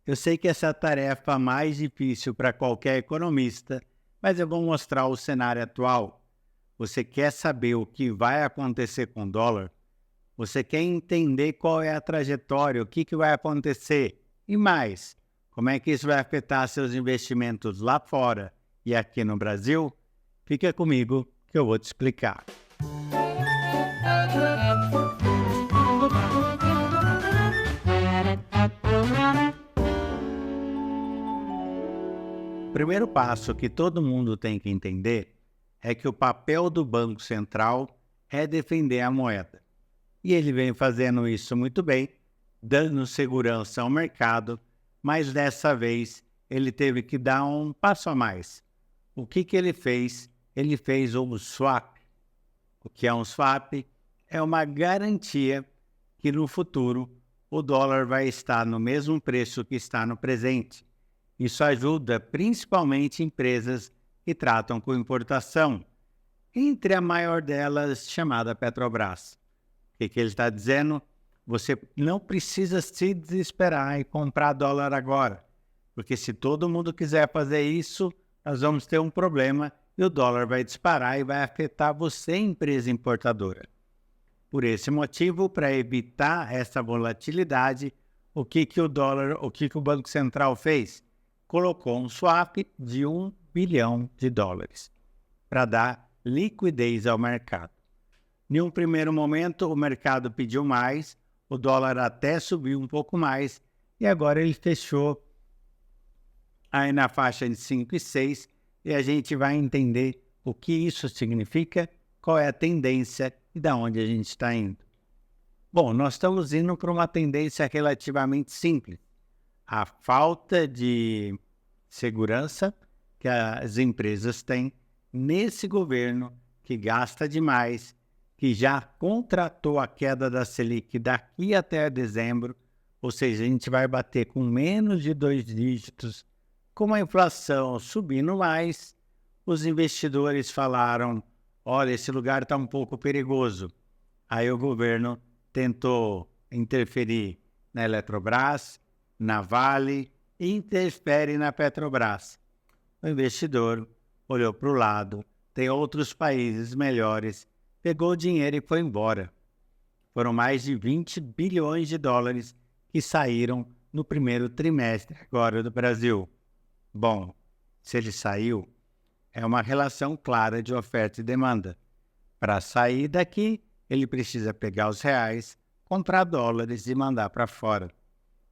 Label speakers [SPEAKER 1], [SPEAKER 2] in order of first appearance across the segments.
[SPEAKER 1] Eu sei que essa é a tarefa mais difícil para qualquer economista, mas eu vou mostrar o cenário atual. Você quer saber o que vai acontecer com o dólar? Você quer entender qual é a trajetória, o que vai acontecer? E mais, como é que isso vai afetar seus investimentos lá fora e aqui no Brasil? Fica comigo que eu vou te explicar. O primeiro passo que todo mundo tem que entender é que o papel do Banco Central é defender a moeda. E ele vem fazendo isso muito bem, dando segurança ao mercado, mas dessa vez ele teve que dar um passo a mais. O que ele fez? Ele fez um swap. O que é um swap? É uma garantia que no futuro o dólar vai estar no mesmo preço que está no presente. Isso ajuda principalmente empresas que tratam com importação, entre a maior delas chamada Petrobras. O que ele está dizendo? Você não precisa se desesperar e comprar dólar agora, porque se todo mundo quiser fazer isso, nós vamos ter um problema e o dólar vai disparar e vai afetar você, empresa importadora. Por esse motivo, para evitar essa volatilidade, o que o Banco Central fez? Colocou um swap de $1 bilhão para dar liquidez ao mercado. Em um primeiro momento, o mercado pediu mais, o dólar até subiu um pouco mais, e agora ele fechou aí na faixa de 5,6, e a gente vai entender o que isso significa, qual é a tendência e de onde a gente está indo. Bom, nós estamos indo para uma tendência relativamente simples. A falta de segurança que as empresas têm nesse governo que gasta demais, que já contratou a queda da Selic daqui até dezembro, ou seja, a gente vai bater com menos de 2 dígitos, com a inflação subindo mais. Os investidores falaram, olha, esse lugar está um pouco perigoso. Aí o governo tentou interferir na Eletrobras, na Vale, e interfere na Petrobras. O investidor olhou para o lado, tem outros países melhores, pegou o dinheiro e foi embora. Foram mais de $20 bilhões que saíram no primeiro trimestre agora do Brasil. Bom, se ele saiu, é uma relação clara de oferta e demanda. Para sair daqui, ele precisa pegar os reais, comprar dólares e mandar para fora.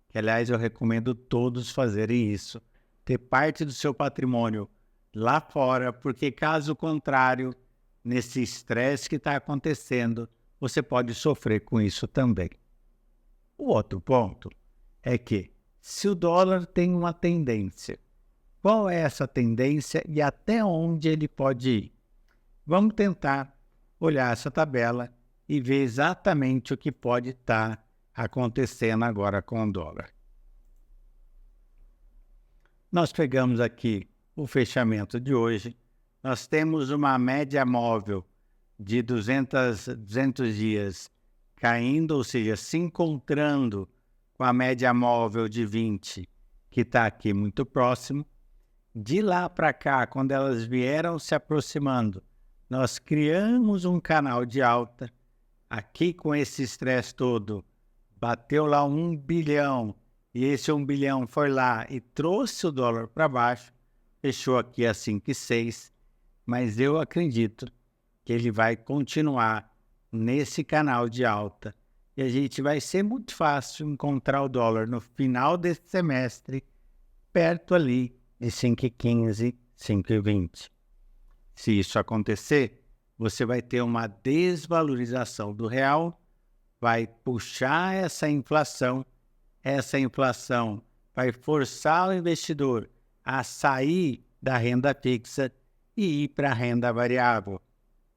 [SPEAKER 1] Que, aliás, eu recomendo todos fazerem isso. Ter parte do seu patrimônio lá fora, porque caso contrário, nesse estresse que está acontecendo, você pode sofrer com isso também. O outro ponto é que, se o dólar tem uma tendência, qual é essa tendência e até onde ele pode ir? Vamos tentar olhar essa tabela e ver exatamente o que pode estar acontecendo agora com o dólar. Nós pegamos aqui o fechamento de hoje. Nós temos uma média móvel de 200 dias caindo, ou seja, se encontrando com a média móvel de 20, que está aqui muito próximo. De lá para cá, quando elas vieram se aproximando, nós criamos um canal de alta. Aqui, com esse estresse todo, bateu lá 1 bilhão, e esse 1 bilhão foi lá e trouxe o dólar para baixo, fechou aqui a 5,6, mas eu acredito que ele vai continuar nesse canal de alta, e a gente vai ser muito fácil encontrar o dólar no final desse semestre, perto ali de 5,15, 5,20. Se isso acontecer, você vai ter uma desvalorização do real, vai puxar essa inflação vai forçar o investidor a sair da renda fixa e ir para a renda variável.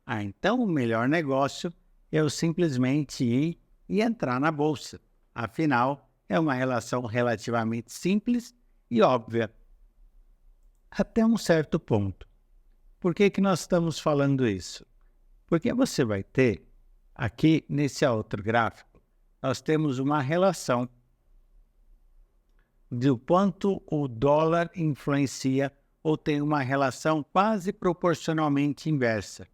[SPEAKER 1] Então o melhor negócio é eu simplesmente ir e entrar na bolsa. Afinal, é uma relação relativamente simples e óbvia, até um certo ponto. Por que nós estamos falando isso? Porque você vai ter, aqui nesse outro gráfico, nós temos uma relação do quanto o dólar influencia ou tem uma relação quase proporcionalmente inversa.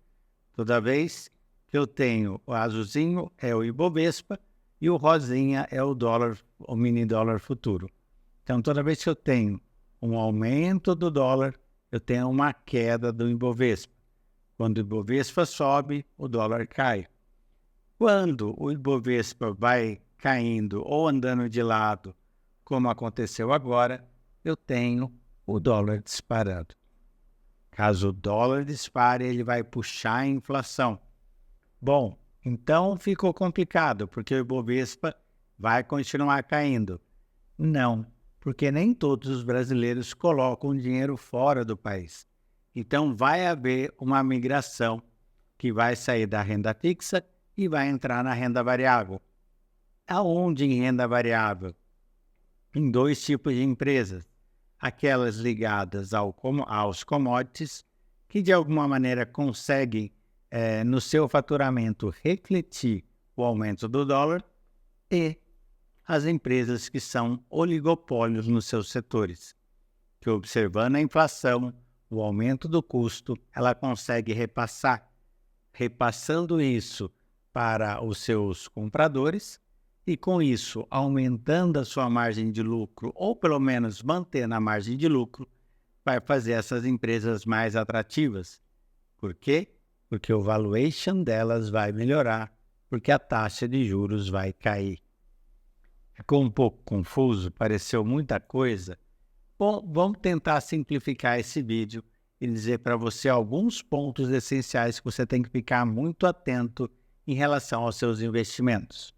[SPEAKER 1] Toda vez que eu tenho o azulzinho é o Ibovespa e o rosinha é o dólar, o mini dólar futuro. Então, toda vez que eu tenho um aumento do dólar, eu tenho uma queda do Ibovespa. Quando o Ibovespa sobe, o dólar cai. Quando o Ibovespa vai caindo ou andando de lado, como aconteceu agora, eu tenho o dólar disparando. Caso o dólar dispare, ele vai puxar a inflação. Bom, então ficou complicado, porque o Ibovespa vai continuar caindo. Não, porque nem todos os brasileiros colocam dinheiro fora do país. Então vai haver uma migração que vai sair da renda fixa e vai entrar na renda variável. Aonde em renda variável? Em dois tipos de empresas. Aquelas ligadas aos commodities, que de alguma maneira conseguem, no seu faturamento, refletir o aumento do dólar, e as empresas que são oligopólios nos seus setores, que observando a inflação, o aumento do custo, ela consegue repassando isso para os seus compradores, e com isso aumentando a sua margem de lucro, ou pelo menos mantendo a margem de lucro, vai fazer essas empresas mais atrativas. Por quê? Porque o valuation delas vai melhorar, porque a taxa de juros vai cair. Ficou um pouco confuso? Pareceu muita coisa? Bom, vamos tentar simplificar esse vídeo e dizer para você alguns pontos essenciais que você tem que ficar muito atento em relação aos seus investimentos.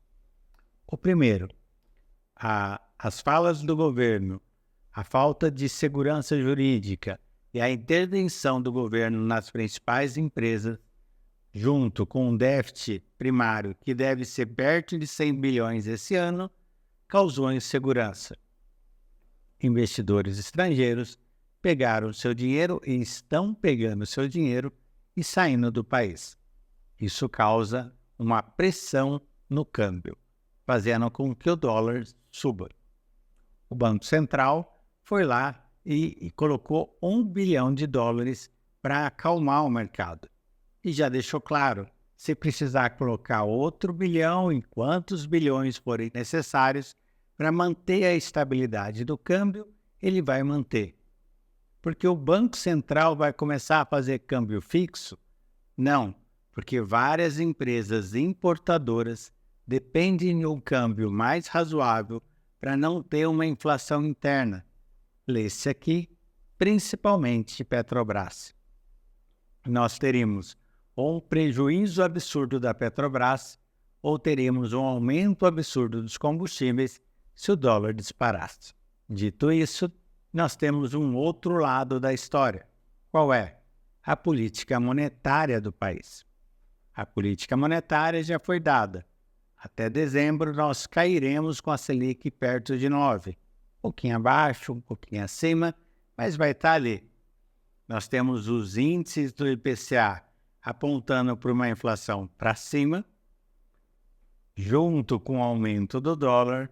[SPEAKER 1] O primeiro, as falas do governo, a falta de segurança jurídica e a intervenção do governo nas principais empresas, junto com um déficit primário que deve ser perto de 100 bilhões esse ano, causou insegurança. Investidores estrangeiros pegaram seu dinheiro e estão pegando seu dinheiro e saindo do país. Isso causa uma pressão no câmbio, fazendo com que o dólar suba. O Banco Central foi lá e colocou $1 bilhão para acalmar o mercado. E já deixou claro, se precisar colocar outro bilhão e quantos bilhões forem necessários para manter a estabilidade do câmbio, ele vai manter. Porque o Banco Central vai começar a fazer câmbio fixo? Não, porque várias empresas importadoras dependem de um câmbio mais razoável para não ter uma inflação interna. Lê-se aqui, principalmente Petrobras. Nós teríamos ou um prejuízo absurdo da Petrobras, ou teríamos um aumento absurdo dos combustíveis se o dólar disparasse. Dito isso, nós temos um outro lado da história. Qual é? A política monetária do país. A política monetária já foi dada. Até dezembro, nós cairemos com a Selic perto de 9. Um pouquinho abaixo, um pouquinho acima, mas vai estar ali. Nós temos os índices do IPCA apontando para uma inflação para cima, junto com o aumento do dólar,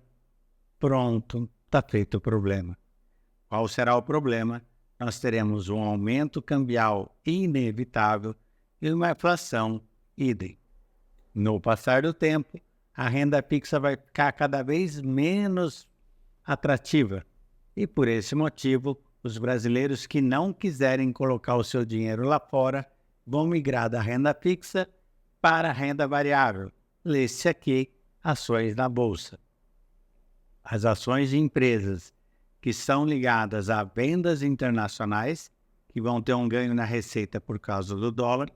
[SPEAKER 1] pronto, está feito o problema. Qual será o problema? Nós teremos um aumento cambial inevitável e uma inflação idem. No passar do tempo, a renda fixa vai ficar cada vez menos atrativa. E por esse motivo, os brasileiros que não quiserem colocar o seu dinheiro lá fora vão migrar da renda fixa para a renda variável. Lê-se aqui, ações na bolsa. As ações de empresas que são ligadas a vendas internacionais, que vão ter um ganho na receita por causa do dólar,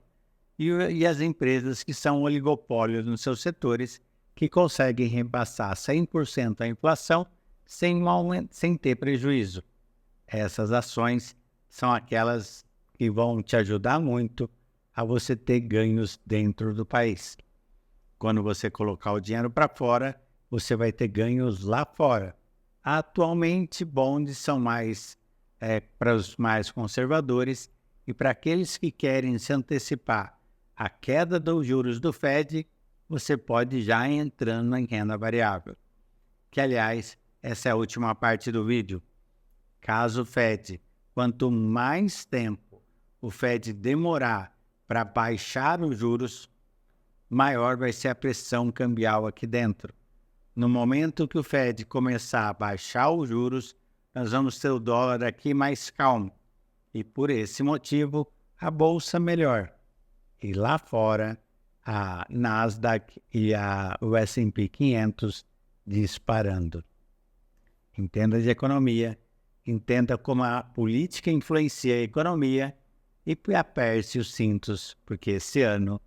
[SPEAKER 1] e as empresas que são oligopólios nos seus setores, que conseguem repassar 100% a inflação sem ter prejuízo. Essas ações são aquelas que vão te ajudar muito a você ter ganhos dentro do país. Quando você colocar o dinheiro para fora, você vai ter ganhos lá fora. Atualmente, bonds são mais para os mais conservadores e para aqueles que querem se antecipar à queda dos juros do Fed, você pode já ir entrando em renda variável, que, aliás, essa é a última parte do vídeo. Caso o Fed, quanto mais tempo o Fed demorar para baixar os juros, maior vai ser a pressão cambial aqui dentro. No momento que o Fed começar a baixar os juros, nós vamos ter o dólar aqui mais calmo. E por esse motivo, a bolsa melhor. E lá fora, a Nasdaq e o S&P 500 disparando. Entenda de economia, entenda como a política influencia a economia e aperte os cintos, porque esse ano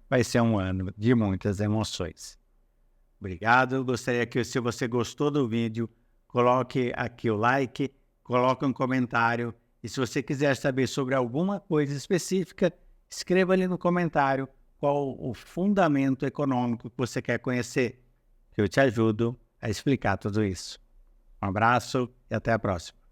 [SPEAKER 1] vai ser um ano de muitas emoções. Obrigado, gostaria que, se você gostou do vídeo, coloque aqui o like, coloque um comentário, e se você quiser saber sobre alguma coisa específica, escreva ali no comentário qual o fundamento econômico que você quer conhecer, que eu te ajudo a explicar tudo isso. Um abraço e até a próxima.